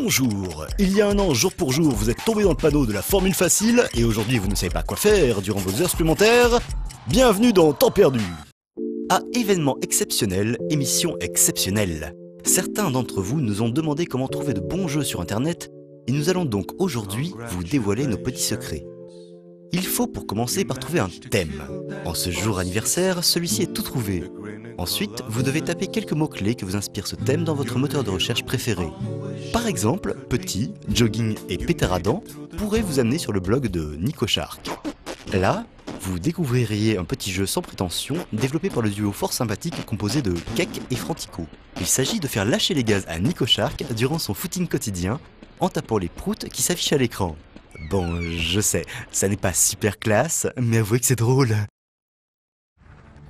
Bonjour. Il y a un an, jour pour jour, vous êtes tombé dans le panneau de la formule facile et aujourd'hui vous ne savez pas quoi faire durant vos heures supplémentaires. Bienvenue dans Temps perdu. À événement exceptionnel, émission exceptionnelle. Certains d'entre vous nous ont demandé comment trouver de bons jeux sur internet et nous allons donc aujourd'hui vous dévoiler nos petits secrets. Il faut pour commencer par trouver un thème. En ce jour anniversaire, celui-ci est tout trouvé. Ensuite, vous devez taper quelques mots-clés que vous inspire ce thème dans votre moteur de recherche préféré. Par exemple, petit, jogging et pétaradan pourraient vous amener sur le blog de Nico Shark. Là, vous découvririez un petit jeu sans prétention développé par le duo fort sympathique composé de Keck et Frantico. Il s'agit de faire lâcher les gaz à Nico Shark durant son footing quotidien en tapant les proutes qui s'affichent à l'écran. Bon, je sais, ça n'est pas super classe, mais avouez que c'est drôle.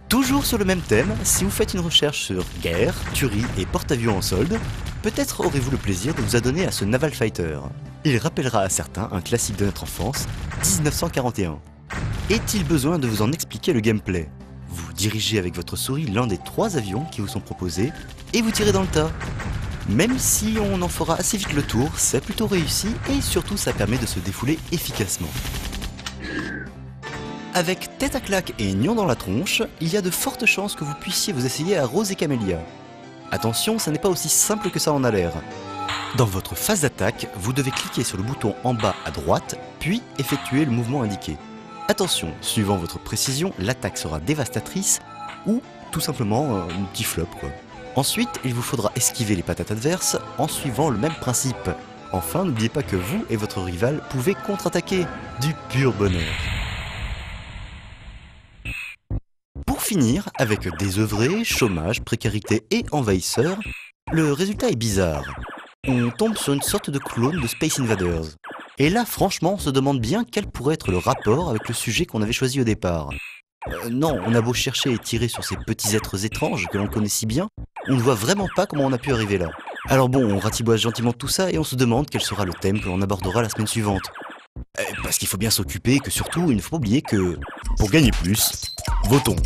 Toujours sur le même thème, si vous faites une recherche sur guerre, tuerie et porte-avions en solde, peut-être aurez-vous le plaisir de vous adonner à ce Naval Fighter. Il rappellera à certains un classique de notre enfance, 1941. Est-il besoin de vous en expliquer le gameplay? Vous dirigez avec votre souris l'un des 3 avions qui vous sont proposés et vous tirez dans le tas. Même si on en fera assez vite le tour, c'est plutôt réussi et surtout ça permet de se défouler efficacement. Avec tête à claque et nion dans la tronche, il y a de fortes chances que vous puissiez vous essayer à Rose et Camélia. Attention, ça n'est pas aussi simple que ça en a l'air. Dans votre phase d'attaque, vous devez cliquer sur le bouton en bas à droite, puis effectuer le mouvement indiqué. Attention, suivant votre précision, l'attaque sera dévastatrice ou tout simplement un petit flop quoi. Ensuite, il vous faudra esquiver les patates adverses en suivant le même principe. Enfin, n'oubliez pas que vous et votre rival pouvez contre-attaquer. Du pur bonheur. Pour finir, avec désœuvré, chômage, précarité et envahisseurs, le résultat est bizarre. On tombe sur une sorte de clone de Space Invaders. Et là, franchement, on se demande bien quel pourrait être le rapport avec le sujet qu'on avait choisi au départ. Non, on a beau chercher et tirer sur ces petits êtres étranges que l'on connaît si bien, on ne voit vraiment pas comment on a pu arriver là. Alors bon, on ratiboise gentiment tout ça et on se demande quel sera le thème que l'on abordera la semaine suivante. Parce qu'il faut bien s'occuper et que surtout, il ne faut pas oublier que, pour gagner plus, votons.